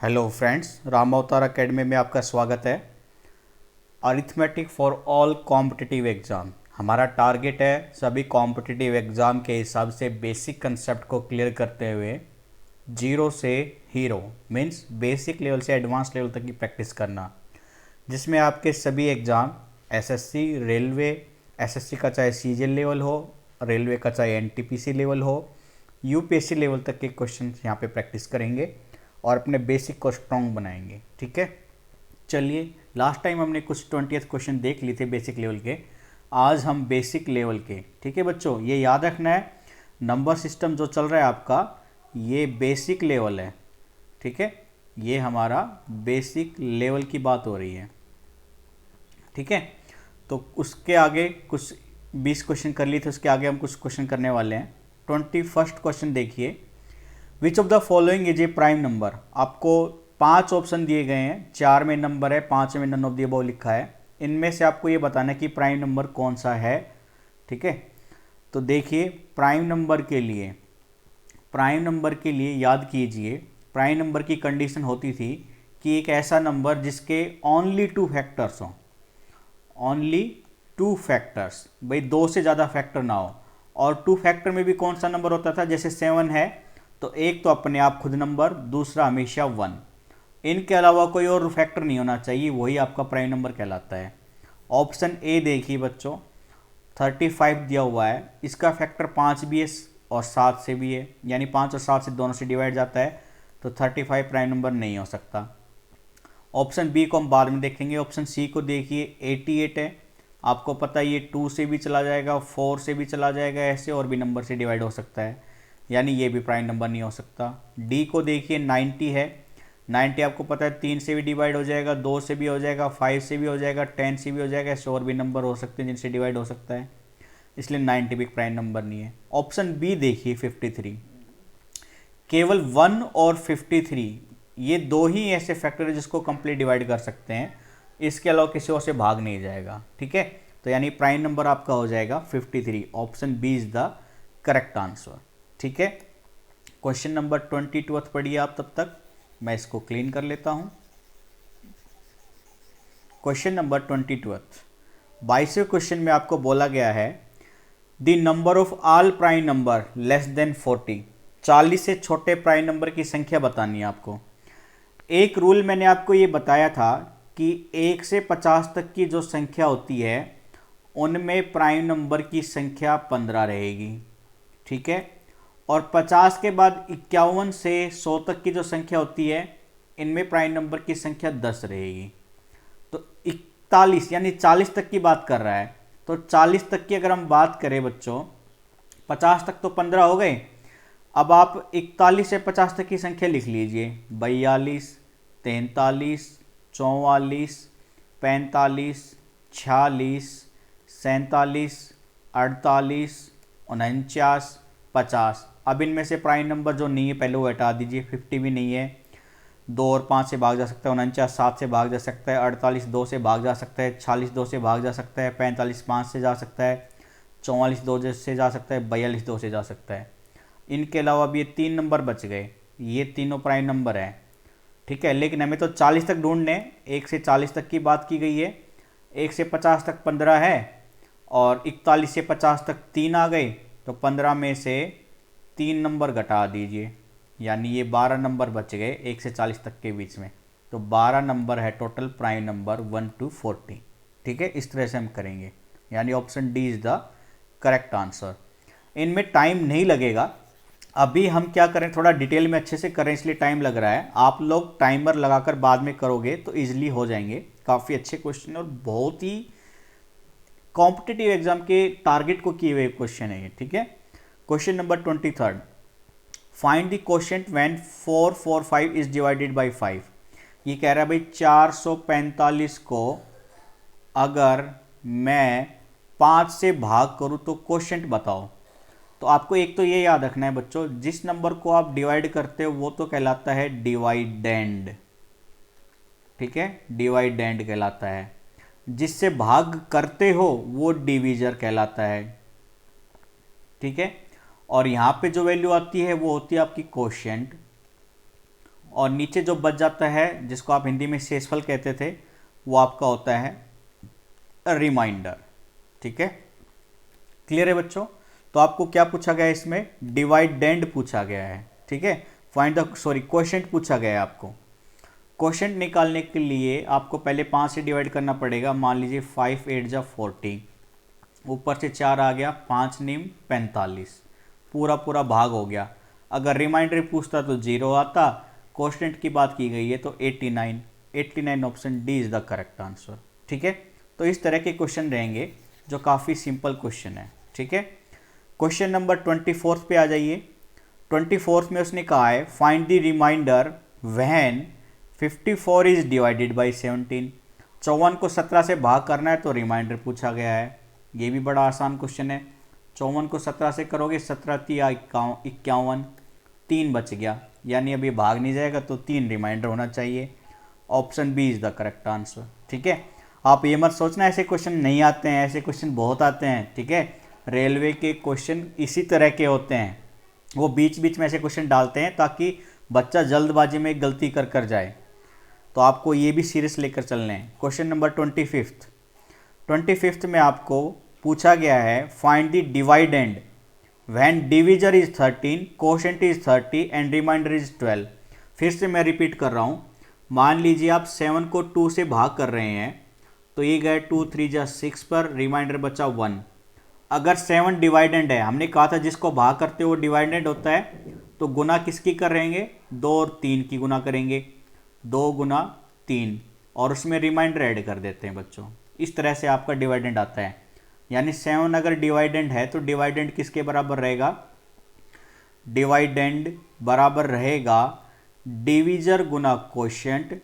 Hello friends, Ram अवतार academy में आपका स्वागत है। Arithmetic for all competitive exam हमारा टारगेट है सभी कॉम्पिटिटिव एग्ज़ाम के हिसाब से बेसिक कंसेप्ट को क्लियर करते हुए जीरो से हीरो मीन्स बेसिक लेवल से एडवांस लेवल तक की प्रैक्टिस करना, जिसमें आपके सभी एग्ज़ाम एसएससी, रेलवे, एसएससी का चाहे सीजीएल लेवल हो, रेलवे का चाहे एनटीपीसी लेवल हो, यूपीएससी लेवल तक के क्वेश्चन यहाँ पे प्रैक्टिस करेंगे और अपने बेसिक को स्ट्रॉन्ग बनाएंगे। ठीक है, चलिए लास्ट टाइम हमने कुछ 20th क्वेश्चन देख लिए थे बेसिक लेवल के। आज हम बेसिक लेवल के, ठीक है बच्चों, ये याद रखना है नंबर सिस्टम जो चल रहा है आपका ये बेसिक लेवल है। ठीक है, ये हमारा बेसिक लेवल की बात हो रही है। ठीक है, तो उसके आगे कुछ 20 क्वेश्चन कर लिए थे, उसके आगे हम कुछ क्वेश्चन करने वाले हैं। 21st क्वेश्चन देखिए, which of the following is a prime number. आपको 5 ऑप्शन दिए गए हैं, 4 में नंबर है, 5 में नन ऑफ द अबव लिखा है। इनमें से आपको ये बताना है कि प्राइम नंबर कौन सा है। ठीक है, तो देखिए प्राइम नंबर के लिए याद कीजिए, प्राइम नंबर की कंडीशन होती थी कि एक ऐसा नंबर जिसके ओनली 2 फैक्टर्स हों, ओनली 2 फैक्टर्स, भाई 2 से ज़्यादा फैक्टर ना हो। और 2 फैक्टर में भी कौन सा नंबर होता था, जैसे 7 है तो एक तो अपने आप खुद नंबर, दूसरा हमेशा 1। इनके अलावा कोई और फैक्टर नहीं होना चाहिए, वही आपका प्राइम नंबर कहलाता है। ऑप्शन ए देखिए बच्चों, 35 दिया हुआ है, इसका फैक्टर 5 भी है और 7 से भी है, यानी 5 और 7 से दोनों से डिवाइड जाता है, तो 35 प्राइम नंबर नहीं हो सकता। ऑप्शन बी को हम बाद में देखेंगे। ऑप्शन सी को देखिए, 88 है, आपको पता है ये 2 से भी चला जाएगा, 4 से भी चला जाएगा, ऐसे और भी नंबर से डिवाइड हो सकता है, यानी ये भी प्राइम नंबर नहीं हो सकता। डी को देखिए, 90 है, 90 आपको पता है 3 से भी डिवाइड हो जाएगा, 2 से भी हो जाएगा, 5 से भी हो जाएगा, 10 से भी हो जाएगा, ऐसे और भी नंबर हो सकते हैं जिनसे डिवाइड हो सकता है, इसलिए 90 भी प्राइम नंबर नहीं है। ऑप्शन बी देखिए, 53, केवल 1 और 53 ये 2 ही ऐसे फैक्टर है जिसको कंप्लीट डिवाइड कर सकते हैं, इसके अलावा किसी और से भाग नहीं जाएगा। ठीक है, तो यानी प्राइम नंबर आपका हो जाएगा 53। Option B is the correct answer. ठीक है, क्वेश्चन नंबर 22 पढ़िए आप, तब तक मैं इसको क्लीन कर लेता हूं। क्वेश्चन नंबर 22, 22वें क्वेश्चन में आपको बोला गया है the number of all prime number less than 40। 40 से छोटे प्राइम नंबर की संख्या बतानी है आपको। एक रूल मैंने आपको ये बताया था कि 1 से 50 तक की जो संख्या होती है उनमें प्राइम नंबर की संख्या 15 रहेगी। ठीक है, और 50 के बाद 51 से 100 तक की जो संख्या होती है इनमें प्राइम नंबर की संख्या 10 रहेगी। तो 41 यानी 40 तक की बात कर रहा है, तो 40 तक की अगर हम बात करें बच्चों, 50 तक तो 15 हो गए, अब आप 41 से 50 तक की संख्या लिख लीजिए, 42, 43, 44, 45, 46, 47, 48, 49, 50। अब इनमें से प्राइम नंबर जो नहीं है पहले वो हटा दीजिए। 50 भी नहीं है, 2 और 5 से भाग जा सकता है, 49 7 से भाग जा सकता है, 48 2 से भाग जा सकता है, 46 2 से भाग जा सकता है, 45 5 से जा सकता है, 44 2 से जा सकता है, 42 2 से जा सकता है। इनके अलावा अब ये 3 नंबर बच गए, ये तीनों प्राइम नंबर हैं। ठीक है, लेकिन हमें तो 40 तक ढूंढने, 1 से 40 तक की बात की गई है, 1 से 50 तक 15 है और 41 से 50 तक 3 आ गए, तो 15 में से 3 नंबर घटा दीजिए, यानी ये 12 नंबर बच गए 1 से 40 तक के बीच में। तो 12 नंबर है टोटल प्राइम नंबर 1 to 40। ठीक है, इस तरह से हम करेंगे, यानी option D is the correct answer. इनमें टाइम नहीं लगेगा, अभी हम क्या करें थोड़ा डिटेल में अच्छे से करें इसलिए टाइम लग रहा है। आप लोग टाइमर लगाकर बाद में करोगे तो ईजिली हो जाएंगे। काफ़ी अच्छे क्वेश्चन और बहुत ही कॉम्पिटिटिव एग्जाम के टारगेट को किए हुए क्वेश्चन है ये। ठीक है, question number 23, find the quotient when 445 is divided by 5। ये कह रहा है भाई 445 को अगर मैं 5 से भाग करूं तो क्वोशिएंट बताओ। तो आपको एक तो ये याद रखना है बच्चों, जिस नंबर को आप डिवाइड करते हो वो तो कहलाता है डिवाइडेंड। ठीक है, डिवाइडेंड कहलाता है, जिससे भाग करते हो वो डिवीजर कहलाता है। ठीक है, और यहां पे जो वैल्यू आती है वो होती है आपकी क्वोशिएंट, और नीचे जो बच जाता है जिसको आप हिंदी में शेषफल कहते थे वो आपका होता है रिमाइंडर। ठीक है, क्लियर है बच्चों। तो आपको क्या पूछा गया है इसमें, डिवाइडेंड पूछा गया है। ठीक है, फाइंड द क्वोशिएंट पूछा गया है आपको। क्वोशिएंट निकालने के लिए आपको पहले 5 से डिवाइड करना पड़ेगा। मान लीजिए 5 8 जा 40, ऊपर से 4 आ गया, 5 निम 45, पूरा पूरा भाग हो गया। अगर रिमाइंडर पूछता तो 0 आता, क्वोशिएंट की बात की गई है तो 89, 89 option D is the correct answer. ठीक है, तो इस तरह के क्वेश्चन रहेंगे जो काफ़ी सिंपल क्वेश्चन है। ठीक है, क्वेश्चन नंबर 24 पे आ जाइए। 24 में उसने कहा है find the remainder when 54 is divided by 17। 54 को 17 से भाग करना है तो रिमाइंडर पूछा गया है। ये भी बड़ा आसान क्वेश्चन है। 54 को 17 से करोगे, 17 तिया 51, 3 बच गया, यानी अभी भाग नहीं जाएगा तो 3 रिमाइंडर होना चाहिए। Option B is the correct answer. ठीक है, आप ये मत सोचना ऐसे क्वेश्चन नहीं आते हैं, ऐसे क्वेश्चन बहुत आते हैं। ठीक है, रेलवे के क्वेश्चन इसी तरह के होते हैं, वो बीच बीच में ऐसे क्वेश्चन डालते हैं ताकि बच्चा जल्दबाजी में गलती कर जाए। तो आपको ये भी सीरियस लेकर चलने हैं। क्वेश्चन नंबर 25 में आपको पूछा गया है find the dividend when divisor is 13, quotient is 30 and remainder is 12। फिर से मैं रिपीट कर रहा हूँ। मान लीजिए आप 7 को 2 से भाग कर रहे हैं तो ये गए 2 3 जा 6 पर, रिमाइंडर बचा 1। अगर 7 डिवाइडेंड है, हमने कहा था जिसको भाग करते वो डिवाइडेंड होता है, तो गुना किसकी करेंगे, 2 और 3 की गुना करेंगे, 2 गुना 3, और उसमें रिमाइंडर ऐड कर देते हैं बच्चों। इस तरह से आपका डिवाइडेंड आता है। यानी 7 अगर डिवाइडेंड है तो डिवाइडेंड किसके बराबर रहेगा, डिवाइडेंड बराबर रहेगा डिविजर गुना क्वोशिएंट,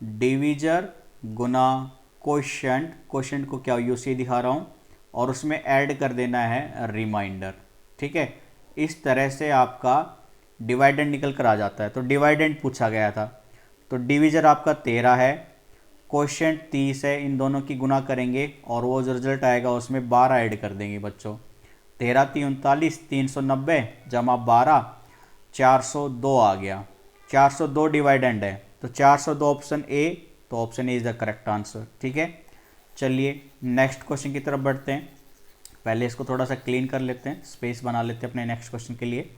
डिविजर गुना क्वोशिएंट, क्वोशिएंट को क्या यू सी दिखा रहा हूँ, और उसमें ऐड कर देना है रिमाइंडर। ठीक है, इस तरह से आपका डिवाइडेंड निकल कर आ जाता है। तो डिवाइडेंड पूछा गया था, तो डिविजर आपका 13 है, क्वोशिएंट 30 है, इन दोनों की गुना करेंगे और वो जो रिजल्ट आएगा उसमें 12 ऐड कर देंगे बच्चों। 13 3 39, 390 जमा 12, 402 आ गया। 402 डिवाइडेंड है तो 402 ऑप्शन ए, तो option A is the correct answer. ठीक है, चलिए नेक्स्ट क्वेश्चन की तरफ बढ़ते हैं। पहले इसको थोड़ा सा क्लीन कर लेते हैं, स्पेस बना लेते हैं अपने नेक्स्ट क्वेश्चन के लिए।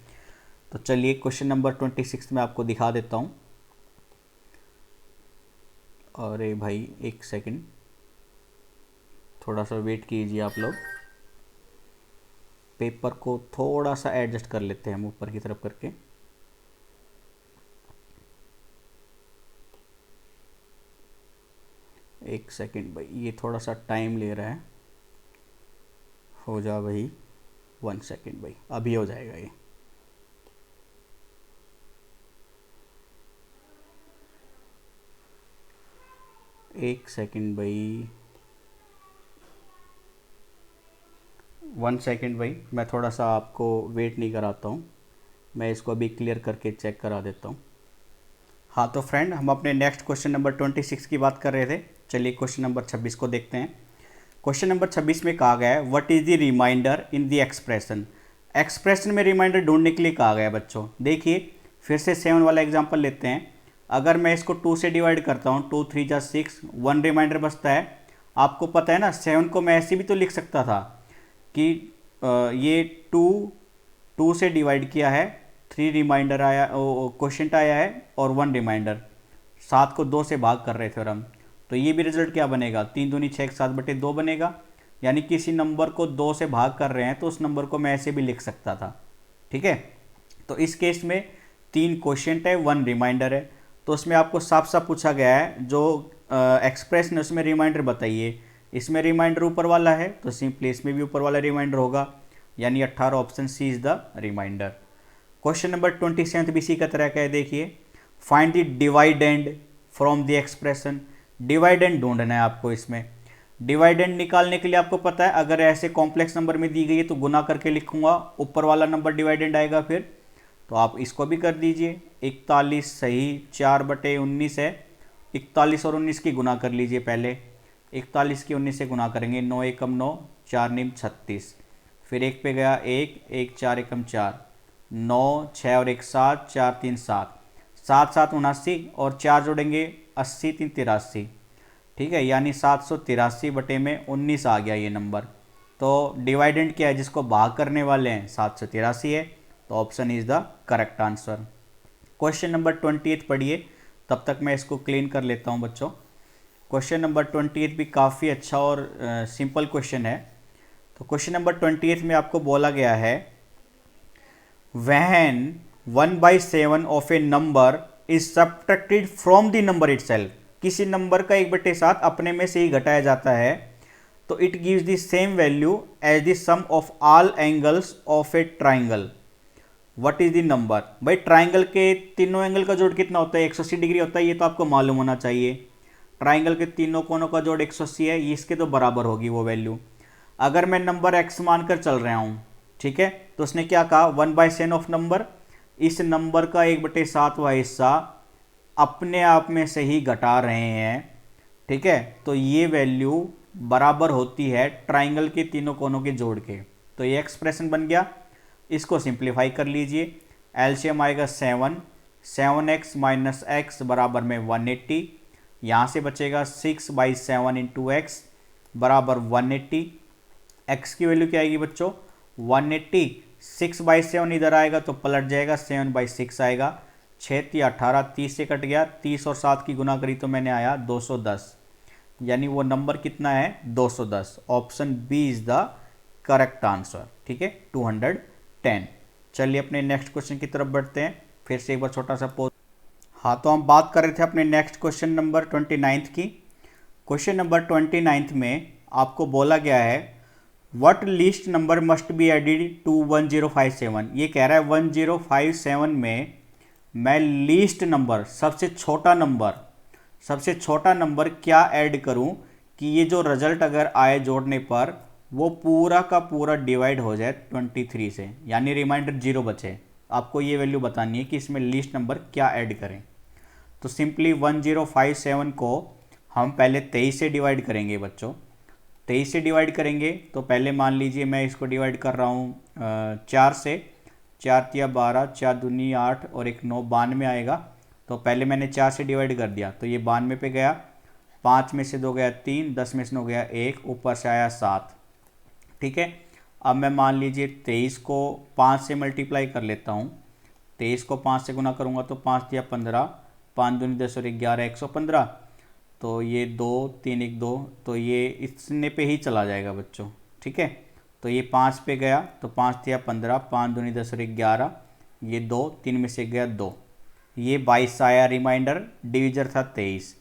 तो चलिए क्वेश्चन नंबर 26 में आपको दिखा देता हूँ। अरे भाई एक सेकंड, थोड़ा सा वेट कीजिए आप लोग। पेपर को थोड़ा सा एडजस्ट कर लेते हैं हम ऊपर की तरफ करके। एक सेकंड भाई, ये थोड़ा सा टाइम ले रहा है। हो जा भाई, 1 सेकंड भाई, अभी हो जाएगा ये। एक सेकंड भाई, 1 सेकंड भाई, मैं थोड़ा सा आपको वेट नहीं कराता हूँ, मैं इसको अभी क्लियर करके चेक करा देता हूँ। हाँ तो फ्रेंड, हम अपने नेक्स्ट क्वेश्चन नंबर 26 की बात कर रहे थे। चलिए क्वेश्चन नंबर 26 को देखते हैं। क्वेश्चन नंबर 26 में कहा गया है what is the remainder in the expression. Expression में रिमाइंडर ढूंढने के लिए कहा गया है बच्चों। देखिए फिर से 7 वाला एग्जांपल लेते हैं। अगर मैं इसको 2 से डिवाइड करता हूँ, 2 3 जा 6, 1 रिमाइंडर बचता है। आपको पता है ना 7 को मैं ऐसे भी तो लिख सकता था कि ये 2 से डिवाइड किया है, 3 रिमाइंडर आया, क्वोशिएंट आया है और 1 रिमाइंडर। 7 को 2 से भाग कर रहे थे और हम, तो ये भी रिजल्ट क्या बनेगा, 3 दूनी 6 7 बटे 2 बनेगा। यानी किसी नंबर को 2 से भाग कर रहे हैं तो उस नंबर को मैं ऐसे भी लिख सकता था। ठीक है, तो इस केस में 3 क्वोशिएंट है, 1 रिमाइंडर है, तो उसमें आपको साफ साफ पूछा गया है जो एक्सप्रेशन है उसमें रिमाइंडर बताइए। इसमें रिमाइंडर ऊपर वाला है तो सिंपली इसमें भी ऊपर वाला रिमाइंडर होगा, यानी 18 option C is the remainder. Question number 27 भी इसी का तरह का है। देखिए find the dividend from the expression. Dividend ढूंढना है आपको। इसमें डिवाइडेंड निकालने के लिए आपको पता है अगर ऐसे कॉम्प्लेक्स नंबर में दी गई है तो गुना करके लिखूंगा, ऊपर वाला नंबर डिवाइडेंड आएगा। फिर तो आप इसको भी कर दीजिए। 41 सही, 4/19 है, 41 और 19 की गुना कर लीजिए। पहले 41 की 19 से गुना करेंगे, 9 एकम 9, 4 निम 36, फिर 1 पे गया 1, 1 4 एकम 4, 9 6 और 1 7, 4 3 7, 7 7 79 और 4 जोड़ेंगे 80 3 83, ठीक है, यानी 783/19 आ गया ये नंबर। तो डिवाइडेंड क्या है, जिसको भाग करने वाले हैं 783 है, तो option is the correct answer. Question number 28 पढ़िए, तब तक मैं इसको क्लीन कर लेता हूँ बच्चों। क्वेश्चन नंबर 28 भी काफ़ी अच्छा और सिंपल क्वेश्चन है। तो क्वेश्चन नंबर 28 में आपको बोला गया है when 1/7 of A number is subtracted from the number itself, किसी नंबर का 1/7 अपने में से ही घटाया जाता है, तो it gives the same value as the sum of all angles of a triangle. What is the number? भाई ट्राइंगल के तीनों एंगल का जोड़ कितना होता है? 180 डिग्री होता है, ये तो आपको मालूम होना चाहिए। ट्राइंगल के तीनों कोनों का जोड़ 180 है, इसके तो बराबर होगी वो वैल्यू। अगर मैं नंबर x मानकर चल रहा हूँ, ठीक है, तो उसने क्या कहा 1/7 ऑफ नंबर, इस नंबर का 1/7वां हिस्सा अपने आप में से ही घटा रहे हैं, ठीक है, तो ये वैल्यू बराबर होती है ट्राइंगल के तीनों कोनों के जोड़ के। तो ये एक्सप्रेशन बन गया। इसको सिंप्लीफाई कर लीजिए, एलसीएम आएगा 7, 7x माइनस एक्स बराबर में 180, यहाँ से बचेगा 6/7 इंटू एक्स बराबर 180। x की वैल्यू क्या आएगी बच्चों? 180। 6/7 इधर आएगा तो पलट जाएगा, 7/6 आएगा। 6 या 18, 30 से कट गया, 30 और 7 की गुना करी तो मैंने आया 210, यानी वो नंबर कितना है 210। Option B is the correct answer, ठीक है, 210। चलिए अपने नेक्स्ट क्वेश्चन की तरफ बढ़ते हैं। फिर से एक बार छोटा सा पोज। हाँ, तो हम बात कर रहे थे अपने नेक्स्ट क्वेश्चन नंबर 29 की। क्वेश्चन नंबर 29 में आपको बोला गया है what least number must be added to 1057। ये कह रहा है 1057 में मैं लीस्ट नंबर, सबसे छोटा नंबर क्या ऐड करूं कि ये जो रिजल्ट अगर आए जोड़ने पर वो पूरा का पूरा डिवाइड हो जाए 23 से, यानी रिमाइंडर 0 बचे। आपको ये वैल्यू बतानी है कि इसमें लीस्ट नंबर क्या ऐड करें। तो सिंपली 1057 को हम पहले 23 से डिवाइड करेंगे बच्चों। 23 से डिवाइड करेंगे तो पहले मान लीजिए मैं इसको डिवाइड कर रहा हूँ 4 से। 4 तिया 12, 4 दूनी 8 और 1 9, 92 आएगा। तो पहले मैंने 4 से डिवाइड कर दिया तो ये 92 पे गया। 5 में से 2 गया 3, 10 में से 9 गया 1, ऊपर से आया 7, ठीक है। अब मैं मान लीजिए 23 को 5 से मल्टीप्लाई कर लेता हूँ। 23 को 5 से गुना करूँगा तो 5 तिया 15, 5 दूनी 10 और 11 115। तो ये 2 3 1 2, तो ये इतने पे ही चला जाएगा बच्चों, ठीक है। तो ये 5 पे गया तो 5 तिया 15, 5 दूनी 10 और 11, ये 2, 3 में से गया 2, ये 22 आया। रिमाइंडर डिविजर था 23।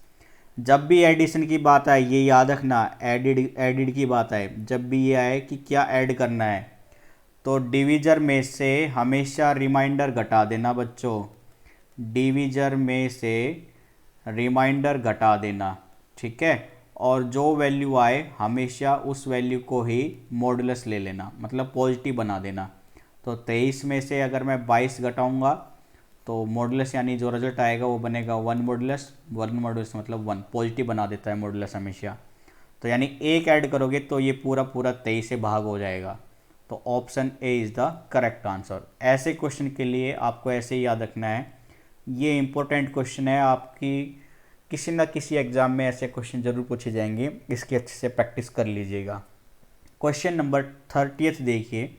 जब भी एडिशन की बात आए ये याद रखना, एडिड की बात आए, जब भी ये आए कि क्या ऐड करना है तो डिविजर में से हमेशा रिमाइंडर घटा देना बच्चों। डिविजर में से रिमाइंडर घटा देना, ठीक है। और जो वैल्यू आए हमेशा उस वैल्यू को ही मॉडुलस ले लेना, मतलब पॉजिटिव बना देना। तो 23 में से अगर मैं 22 घटाऊंगा तो मॉडुलस यानी जो रिजल्ट आएगा वो बनेगा 1 मॉडुलस। 1 मॉडुलस मतलब 1, पॉजिटिव बना देता है मॉडुलस हमेशा। तो यानी 1 ऐड करोगे तो ये पूरा 23 से भाग हो जाएगा। तो option A is the correct answer. ऐसे क्वेश्चन के लिए आपको ऐसे ही याद रखना है, ये इंपॉर्टेंट क्वेश्चन है, आपकी किसी ना किसी एग्जाम में ऐसे क्वेश्चन जरूर पूछे जाएंगे, इसकी अच्छे से प्रैक्टिस कर लीजिएगा। क्वेश्चन नंबर 30 देखिए,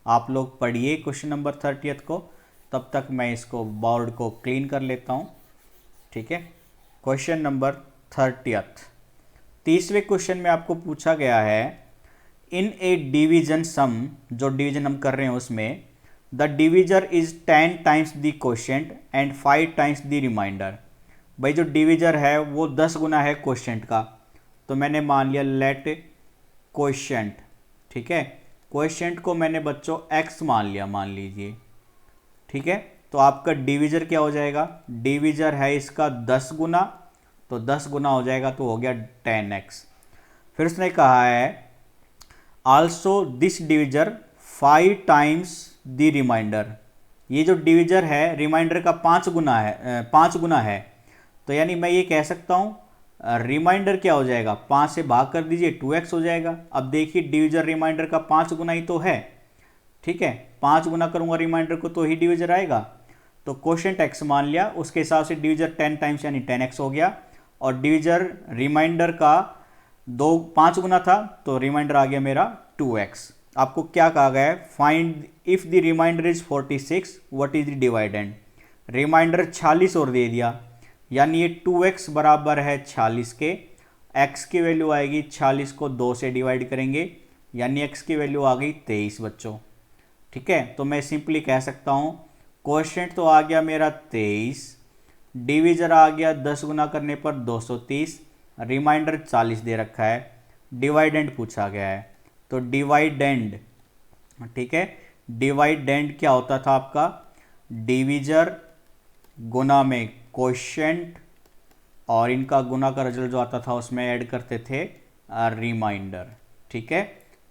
आप लोग पढ़िए क्वेश्चन नंबर 30 को, तब तक मैं इसको बोर्ड को क्लीन कर लेता हूँ, ठीक है। क्वेश्चन नंबर 30, 30वें क्वेश्चन में आपको पूछा गया है इन ए डिवीजन सम, जो डिवीजन हम कर रहे हैं उसमें the divisor is 10 times the quotient and 5 times the remainder. भाई जो डिविजर है वो 10 गुना है क्वोशिएंट का, तो मैंने मान लिया लेट क्वोशिएंट, ठीक है। क्वोशिएंट को मैंने बच्चों x मान लिया, मान लीजिए, ठीक है। तो आपका डिविजर क्या हो जाएगा? डिविजर है इसका 10 गुना, तो 10 गुना हो जाएगा तो हो गया 10x। फिर उसने कहा है also this divisor 5 times the remainder. ये जो डिविजर है रिमाइंडर का 5 गुना है, तो यानी मैं ये कह सकता हूँ रिमाइंडर क्या हो जाएगा, 5 से भाग कर दीजिए 2x हो जाएगा। अब देखिए डिविजर रिमाइंडर का 5 गुना ही तो है, ठीक है। 5 गुना करूँगा रिमाइंडर को तो ही डिविजर आएगा। तो क्वोशिएंट x मान लिया, उसके हिसाब से डिविजर 10 टाइम्स यानी 10x हो गया, और डिविजर रिमाइंडर का 5 गुना था तो रिमाइंडर आ गया मेरा 2x। आपको क्या कहा गया है, find if the remainder is 46 what is the dividend. Remainder 46 और दे दिया, यानी ये 2x बराबर है 46 के, x की वैल्यू आएगी 46 को 2 से डिवाइड करेंगे, यानी x की वैल्यू आ गई 23 बच्चों। ठीक है, तो मैं सिंपली कह सकता हूँ क्वोशिएंट तो आ गया मेरा 23, डिविजर आ गया 10 गुना करने पर 230, रिमाइंडर 40 दे रखा है, डिवाइडेंड पूछा गया है। तो डिवाइडेंड, ठीक है, डिवाइडेंड क्या होता था आपका, डिविजर गुना में क्वोशिएंट और इनका गुना का रिजल्ट जो आता था उसमें ऐड करते थे रिमाइंडर। ठीक है,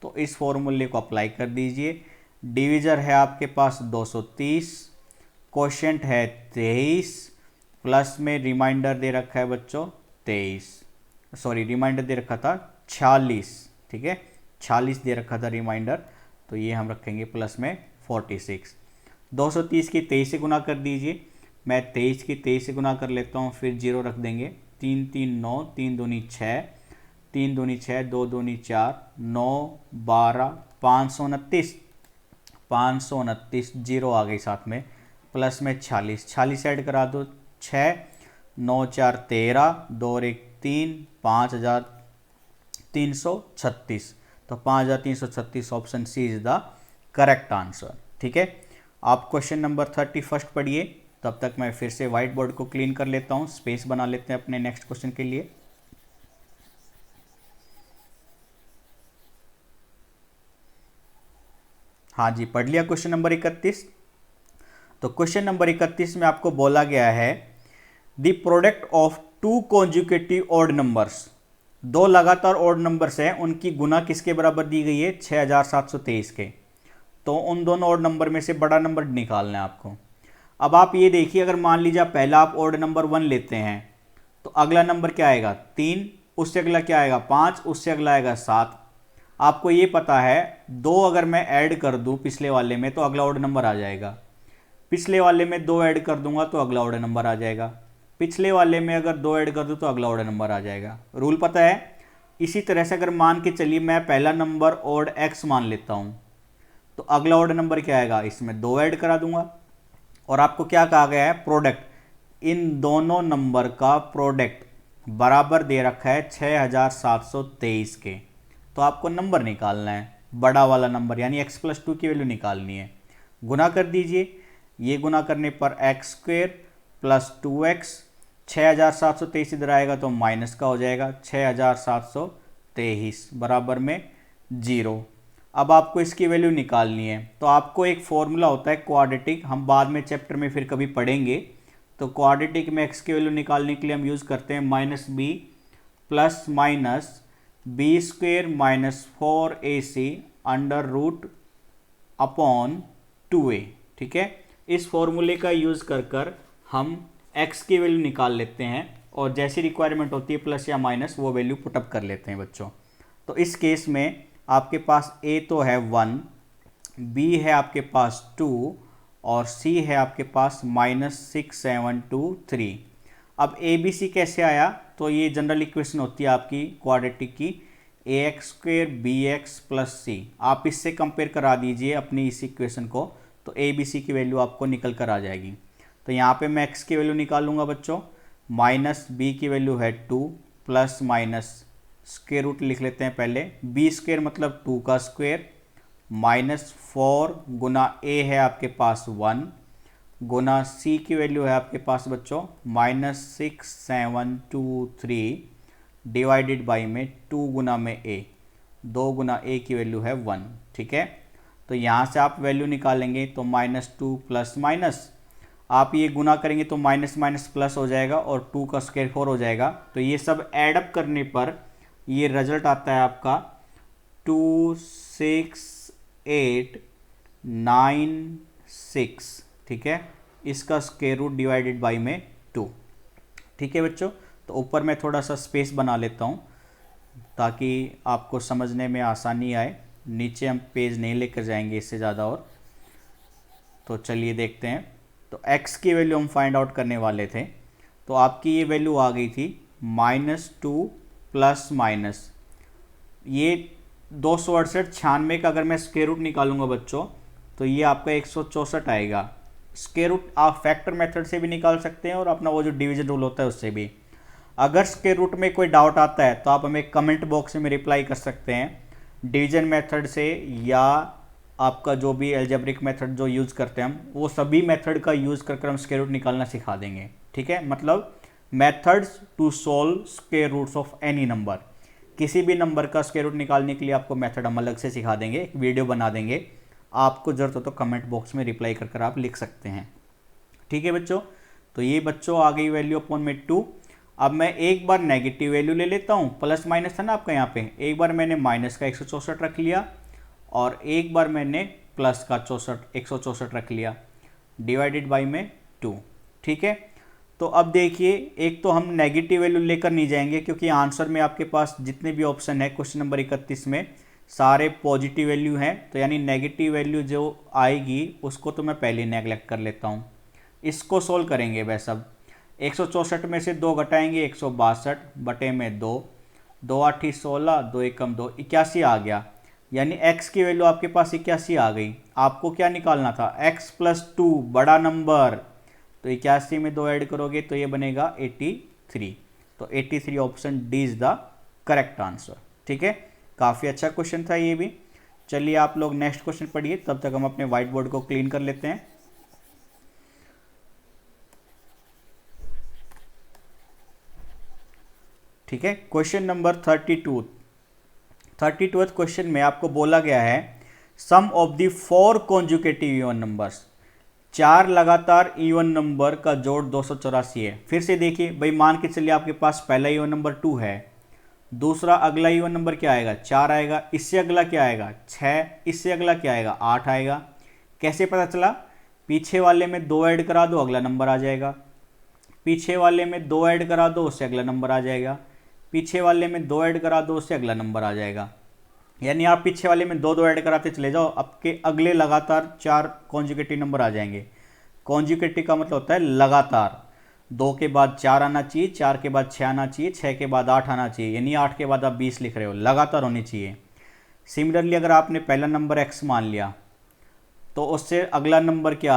तो इस फॉर्मूले को अप्लाई कर दीजिए। डिविजर है आपके पास 230, क्वोशिएंट है 23, प्लस में रिमाइंडर दे रखा है बच्चों 23, सॉरी रिमाइंडर दे रखा था 46। ठीक है, 46 दे रखा था रिमाइंडर, तो ये हम रखेंगे प्लस में 46। 230 की 23 से गुना कर दीजिए, मैं 23 की 23 से गुना कर लेता हूँ, फिर 0 रख देंगे, 3 3 9, 3 दूनी 6, 3 दूनी 6, 2 दूनी 4, 9 12, 529, 529, 0 आ गई साथ में, प्लस में 46, 46 ऐड करा दो, 6 9 4 13, 2 और 1 3, 5336, तो 5336 option C is the correct answer. ठीक है, आप क्वेश्चन नंबर 31 पढ़िए, तब तक मैं फिर से व्हाइट बोर्ड को क्लीन कर लेता हूँ, स्पेस बना लेते हैं अपने नेक्स्ट क्वेश्चन के लिए। हाँ जी, पढ़ लिया क्वेश्चन नंबर 31। तो क्वेश्चन नंबर 31 में आपको बोला गया है the product of 2 conjugative odd numbers, 2 लगातार ऑड नंबर्स हैं, उनकी गुना किसके बराबर दी गई है, 6723 के। तो उन दोनों ऑड नंबर में से बड़ा नंबर निकालना है आपको। अब आप ये देखिए, अगर मान लीजिए पहला आप ऑड नंबर 1 लेते हैं तो अगला नंबर क्या आएगा 3, उससे अगला क्या आएगा 5, उससे अगला आएगा 7। आपको ये पता है 2 अगर मैं ऐड कर दूं पिछले वाले में तो अगला ऑड नंबर आ जाएगा, पिछले वाले में 2 ऐड कर दूंगा तो अगला ऑड नंबर आ जाएगा, पिछले वाले में अगर 2 ऐड कर दूं तो अगला ऑड नंबर आ जाएगा। रूल पता है। इसी तरह से अगर मान के चलिए मैं पहला नंबर ऑड x मान लेता हूं तो अगला ऑड नंबर क्या आएगा, इसमें 2 ऐड करा दूंगा। और आपको क्या कहा गया है, प्रोडक्ट, इन दोनों नंबर का प्रोडक्ट बराबर दे रखा है 6723 के। तो आपको नंबर निकालना है, बड़ा वाला नंबर, यानी x + 2 की वैल्यू निकालनी है। गुना कर दीजिए, ये गुना करने पर x² + 2x, 6723 इधर आएगा तो माइनस का हो जाएगा, 6723 बराबर में 0। अब आपको इसकी वैल्यू निकालनी है, तो आपको एक फॉर्मूला होता है क्वाड्रेटिक, हम बाद में चैप्टर में फिर कभी पढ़ेंगे। तो क्वाड्रेटिक में x की वैल्यू निकालने के लिए हम यूज़ करते हैं -b plus minus b² - 4ac √2a। ठीक है, इस फॉर्मूले का यूज़ कर हम x की वैल्यू निकाल लेते हैं, और जैसी रिक्वायरमेंट होती है प्लस या माइनस वो वैल्यू पुटअप कर लेते हैं बच्चों। तो इस केस में आपके पास a तो है 1, b है आपके पास 2 और c है आपके पास -6723। अब a b c कैसे आया, तो ये जनरल इक्वेशन होती है आपकी क्वाड्रेटिक की, ax² bx + c। आप इससे कंपेयर करा दीजिए अपनी इस इक्वेशन को, तो a b c की वैल्यू आपको निकल कर आ जाएगी। तो यहाँ पे मैं x की वैल्यू निकालूंगा बच्चों, -b की वैल्यू है 2 प्लस माइनस स्क्वायर रूट लिख लेते हैं पहले, b² मतलब 2 का स्क्वायर, -4 गुना a है आपके पास 1 गुना c की वैल्यू है आपके पास बच्चों -6723 डिवाइडेड बाई में 2 गुना में a, 2 गुना a की वैल्यू है 1। ठीक है, तो यहाँ से आप वैल्यू निकालेंगे तो -2 प्लस माइनस, आप ये गुना करेंगे तो माइनस माइनस प्लस हो जाएगा और 2 का स्क्वायर 4 हो जाएगा। तो ये सब ऐडअप करने पर ये रिजल्ट आता है आपका 26896। ठीक है, इसका स्क्वायर रूट डिवाइडेड बाई में 2। ठीक है बच्चों, तो ऊपर मैं थोड़ा सा स्पेस बना लेता हूँ ताकि आपको समझने में आसानी आए, नीचे हम पेज नहीं लेकर जाएंगे इससे ज़्यादा। और तो चलिए देखते हैं, तो x की वैल्यू हम फाइंड आउट करने वाले थे। तो आपकी ये वैल्यू आ गई थी -2 प्लस माइनस ये 268 96 का अगर मैं स्क्वायर रूट निकालूंगा बच्चों तो ये आपका 164 आएगा। स्क्वायर रूट आप फैक्टर मेथड से भी निकाल सकते हैं और अपना वो जो डिवीजन रूल होता है उससे भी। अगर स्क्वायर रूट में कोई डाउट आता है तो आप हमें कमेंट बॉक्स में रिप्लाई कर सकते हैं। डिवीजन मेथड से या आपका जो भी एल्जेब्रिक मेथड जो यूज़ करते हैं हम वो सभी मेथड का यूज़ कर हम स्क्वायर रूट निकालना सिखा देंगे। ठीक है, मतलब methods to solve square roots of any number. किसी भी नंबर का स्क्वायर रूट निकालने के लिए आपको मेथड हम अलग से सिखा देंगे, एक वीडियो बना देंगे। आपको ज़रूरत हो तो कमेंट बॉक्स में रिप्लाई कर आप लिख सकते हैं। ठीक है बच्चों, तो ये बच्चों आ गई वैल्यू अपॉन में 2। अब मैं एक बार नेगेटिव वैल्यू ले लेता हूँ, प्लस माइनस था ना आपका यहाँ पे, एक बार मैंने माइनस का 164 रख लिया और एक बार मैंने प्लस का 164 रख लिया, डिवाइडेड बाई में 2। ठीक है, तो अब देखिए एक तो हम नेगेटिव वैल्यू लेकर नहीं जाएंगे क्योंकि आंसर में आपके पास जितने भी ऑप्शन है क्वेश्चन नंबर 31 में सारे पॉजिटिव वैल्यू हैं, तो यानी नेगेटिव वैल्यू जो आएगी उसको तो मैं पहले नेगलेक्ट कर लेता हूँ। इसको सोल्व करेंगे वह सब। 164 में से 2 घटाएंगे 162 बटे में 2, 2 8 16, 2 1 2, 81 आ गया। यानी x की वैल्यू आपके पास 81 आ गई। आपको क्या निकालना था, x + 2 बड़ा नंबर, तो 81 में 2 ऐड करोगे तो ये बनेगा 83। तो 83 option D is the correct answer. ठीक है, काफ़ी अच्छा क्वेश्चन था ये भी। चलिए आप लोग नेक्स्ट क्वेश्चन पढ़िए, तब तक हम अपने व्हाइट बोर्ड को क्लीन कर लेते हैं। ठीक है, क्वेश्चन नंबर 32th क्वेश्चन में आपको बोला गया है sum of the 4 conjugative even numbers. 4 लगातार इवन नंबर का जोड़ 284 है। फिर से देखिए भाई, मान के चलिए आपके पास पहला इवन नंबर 2 है, दूसरा अगला इवन नंबर क्या आएगा, 4 आएगा, इससे अगला क्या आएगा 6, इससे अगला क्या आएगा 8 आएगा। कैसे पता चला, पीछे वाले में 2 ऐड करा दो अगला नंबर आ जाएगा, पीछे वाले में 2 ऐड करा दो उससे अगला नंबर आ जाएगा, पीछे वाले में 2 ऐड करा दो उससे अगला नंबर आ जाएगा। यानी आप पीछे वाले में 2 ऐड कराते चले जाओ, आपके अगले लगातार 4 कॉन्जुगेटिव नंबर आ जाएंगे। कॉन्जुगेटिव का मतलब होता है लगातार, 2 के बाद 4 आना चाहिए, 4 के बाद 6 आना चाहिए, 6 के बाद 8 आना चाहिए, यानी 8 के बाद आप 20 लिख रहे हो, लगातार होनी चाहिए। सिमिलरली अगर आपने पहला नंबर x मान लिया तो उससे अगला नंबर क्या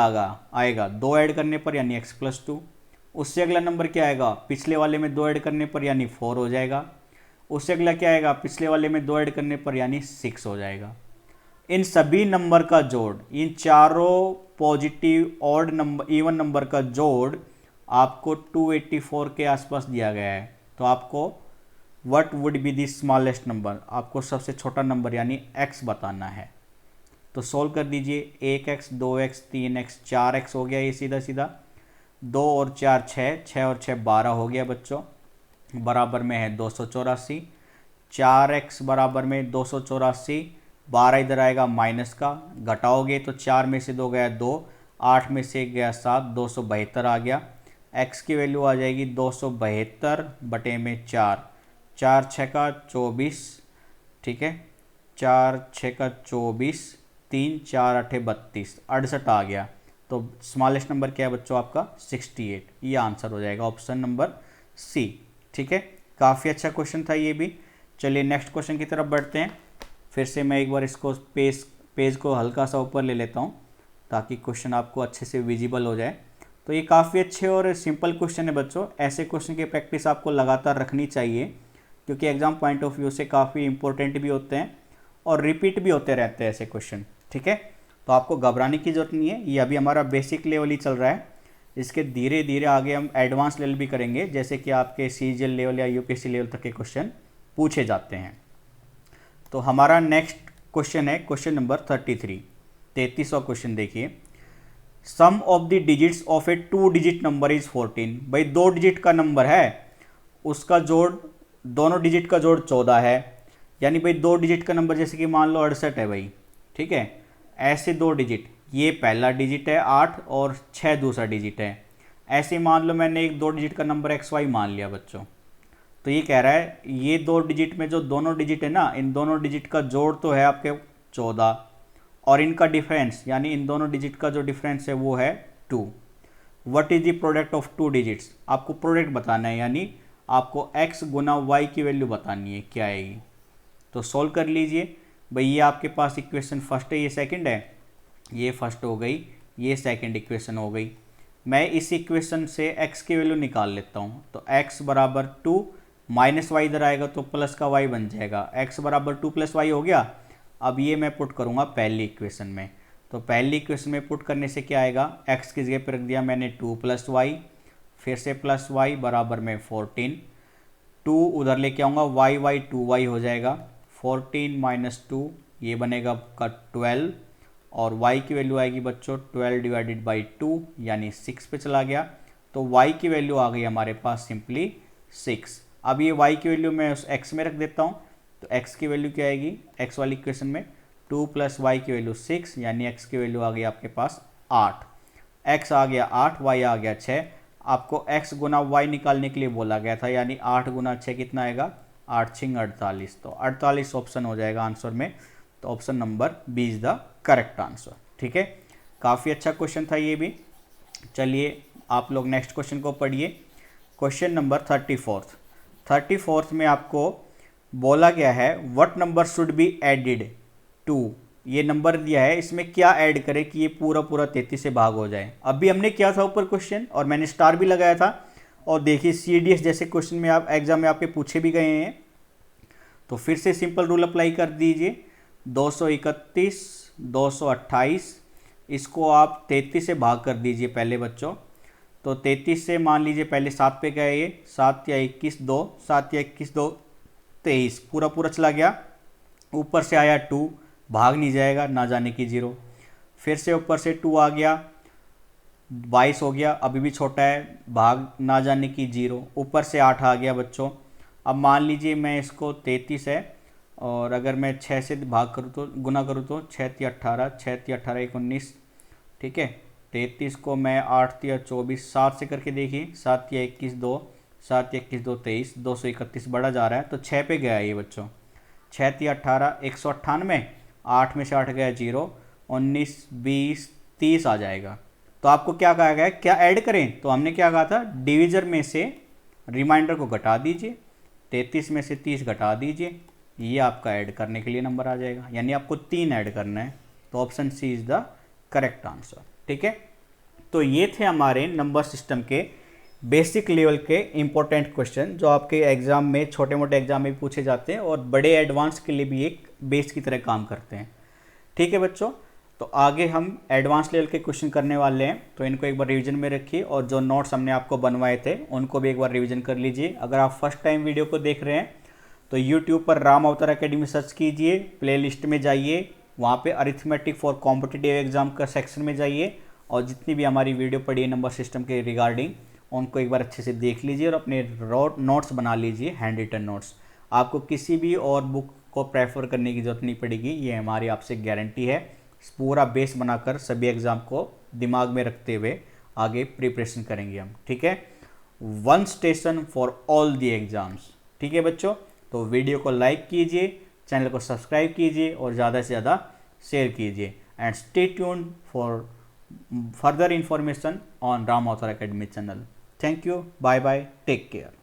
आएगा 2 ऐड करने पर यानी x + 2, उससे अगला नंबर क्या आएगा पिछले वाले में 2 ऐड करने पर यानी 4 हो जाएगा, उससे अगला क्या आएगा पिछले वाले में 2 ऐड करने पर यानी 6 हो जाएगा। इन सभी नंबर का जोड़, इन चारों positive odd number even number का जोड़ आपको 284 के आसपास दिया गया है। तो आपको what would be the smallest number, आपको सबसे छोटा नंबर यानी x बताना है। तो सोल्व कर दीजिए, 1x 2x 3x 4x हो गया ये सीधा सीधा, 2 और 4 6, 6 और 6 12 हो गया बच्चों, बराबर में है 284। 4x बराबर में 284, 12 इधर आएगा माइनस का, घटाओगे तो 4 में से 2 गया 2, 8 में से 1 गया 7, 272 आ गया। x की वैल्यू आ जाएगी 272 बटे में 4, 4 6 का 24, ठीक है, 4 6 का 24, 3 4 8 32, 68 आ गया। तो स्मॉलेस्ट नंबर क्या है बच्चों आपका 68, ये आंसर हो जाएगा ऑप्शन नंबर सी। ठीक है, काफ़ी अच्छा क्वेश्चन था ये भी। चलिए नेक्स्ट क्वेश्चन की तरफ बढ़ते हैं। फिर से मैं एक बार इसको पेज को हल्का सा ऊपर ले लेता हूँ ताकि क्वेश्चन आपको अच्छे से विजिबल हो जाए। तो ये काफ़ी अच्छे और सिंपल क्वेश्चन है बच्चों, ऐसे क्वेश्चन की प्रैक्टिस आपको लगातार रखनी चाहिए क्योंकि एग्जाम पॉइंट ऑफ व्यू से काफ़ी इंपॉर्टेंट भी होते हैं और रिपीट भी होते रहते हैं ऐसे क्वेश्चन। ठीक है, तो आपको घबराने की ज़रूरत नहीं है, ये अभी हमारा बेसिक लेवल ही चल रहा है, इसके धीरे धीरे आगे हम एडवांस लेवल भी करेंगे, जैसे कि आपके CGL लेवल या UPSC लेवल तक के क्वेश्चन पूछे जाते हैं। तो हमारा नेक्स्ट क्वेश्चन है क्वेश्चन नंबर 33वां क्वेश्चन देखिए, sum of the digits of a 2 digit number is 14। भाई 2 डिजिट का नंबर है, उसका जोड़, दोनों डिजिट का जोड़ 14 है। यानी भाई 2 डिजिट का नंबर जैसे कि मान लो 68 है भाई, ठीक है, ऐसे 2 डिजिट, ये पहला डिजिट है 8 और 6 दूसरा डिजिट है। ऐसे मान लो मैंने एक 2 डिजिट का नंबर XY मान लिया बच्चों, तो ये कह रहा है ये 2 डिजिट में जो दोनों डिजिट है ना, इन दोनों डिजिट का जोड़ तो है आपके 14 और इनका डिफरेंस यानी इन दोनों डिजिट का जो डिफरेंस है वो है 2। What is the product of two digits, आपको प्रोडक्ट बताना है, यानी आपको x गुना y की वैल्यू बतानी है क्या आएगी। तो सॉल्व कर लीजिए भाई, ये आपके पास इक्वेशन फर्स्ट है, ये सेकंड है, ये फर्स्ट हो गई, ये सेकंड इक्वेशन हो गई। मैं इस इक्वेशन से x की वैल्यू निकाल लेता हूँ, तो x बराबर 2 माइनस वाई इधर आएगा तो प्लस का y बन जाएगा, x बराबर 2 प्लस वाई हो गया। अब ये मैं पुट करूँगा पहली इक्वेशन में, तो पहली इक्वेशन में पुट करने से क्या आएगा, x की जगह पर रख दिया मैंने 2 प्लस वाई, फिर से प्लस वाई बराबर में 14, 2 उधर लेके आऊँगा, y 2y हो जाएगा, 14 माइनस 2 ये बनेगा आपका 12, और y की वैल्यू आएगी बच्चों 12 डिवाइडेड बाई 2 यानी 6 पे चला गया, तो y की वैल्यू आ गई हमारे पास सिंपली 6। अब ये y की वैल्यू मैं उस x में रख देता हूँ, तो x की वैल्यू क्या आएगी, x वाली इक्वेशन में 2 प्लस वाई की वैल्यू 6 यानी x की वैल्यू आ गई आपके पास 8, x आ गया 8, y आ गया 6। आपको x गुना y निकालने के लिए बोला गया था, यानी 8 गुना 6 कितना आएगा, 8 6 48, तो 48 ऑप्शन हो जाएगा आंसर में, तो option number B is the correct answer. ठीक है, काफ़ी अच्छा क्वेश्चन था ये भी। चलिए आप लोग नेक्स्ट क्वेश्चन को पढ़िए, क्वेश्चन नंबर 34th में आपको बोला गया है what number should be added to, ये नंबर दिया है, इसमें क्या ऐड करें कि ये पूरा 33 से भाग हो जाए। अभी हमने किया था ऊपर क्वेश्चन और मैंने स्टार भी लगाया था, और देखिए CDS जैसे क्वेश्चन में आप एग्जाम में आपके पूछे भी गए हैं, तो फिर से सिंपल रूल अप्लाई कर दीजिए, 231 228, इसको आप 33 से भाग कर दीजिए पहले बच्चों। तो 33 से मान लीजिए पहले 7 पे गए, ये 7 या 21 2, 7 या 21 2 23, पूरा चला गया, ऊपर से आया 2, भाग नहीं जाएगा, ना जाने की 0, फिर से ऊपर से 2 आ गया, 22 हो गया, अभी भी छोटा है, भाग ना जाने की 0, ऊपर से 8 आ गया बच्चों। अब मान लीजिए मैं इसको 33 है, और अगर मैं 6 से भाग करूँ तो गुना करूँ तो 6 3 18, 6 3 18 19, ठीक है। 33 को मैं 8 3 24, 7 से करके देखिए, 7 या 21 2, 7 या 21 2 23, 231 बढ़ा जा रहा है, तो 6 पे गया ये बच्चों, 6 3 18 198, 8 में से 8 गया 0, 19 20 30 आ जाएगा। तो आपको क्या कहा गया है, क्या ऐड करें, तो हमने क्या कहा था, डिवीज़र में से रिमाइंडर को घटा दीजिए, 33 में से 30 घटा दीजिए, ये आपका ऐड करने के लिए नंबर आ जाएगा, यानी आपको 3 ऐड करना है, तो option C is the correct answer. ठीक है, तो ये थे हमारे नंबर सिस्टम के बेसिक लेवल के इंपॉर्टेंट क्वेश्चन, जो आपके एग्जाम में, छोटे मोटे एग्जाम में भी पूछे जाते हैं, और बड़े एडवांस के लिए भी एक बेस की तरह काम करते हैं। ठीक है बच्चों, तो आगे हम एडवांस लेवल के क्वेश्चन करने वाले हैं, तो इनको एक बार रिवीजन में रखिए, और जो नोट्स हमने आपको बनवाए थे उनको भी एक बार रिवीजन कर लीजिए। अगर आप फर्स्ट टाइम वीडियो को देख रहे हैं तो यूट्यूब पर राम अवतार एकेडमी सर्च कीजिए, प्लेलिस्ट में जाइए, वहाँ पे अरिथमेटिक फॉर कॉम्पिटिटिव एग्जाम का सेक्शन में जाइए, और जितनी भी हमारी वीडियो पड़ी है नंबर सिस्टम के रिगार्डिंग, उनको एक बार अच्छे से देख लीजिए और अपने नोट्स बना लीजिए, हैंड रिटन नोट्स। आपको किसी भी और बुक को प्रेफर करने की ज़रूरत नहीं पड़ेगी, ये हमारी आपसे गारंटी है। पूरा बेस बनाकर सभी एग्ज़ाम को दिमाग में रखते हुए आगे प्रिपरेशन करेंगे हम। ठीक है, one station for all the exams. ठीक है बच्चों, तो वीडियो को लाइक कीजिए, चैनल को सब्सक्राइब कीजिए, और ज़्यादा से ज़्यादा शेयर कीजिए, and stay tuned for further information on Ram Author Academy channel. Thank you. Bye bye. Take care.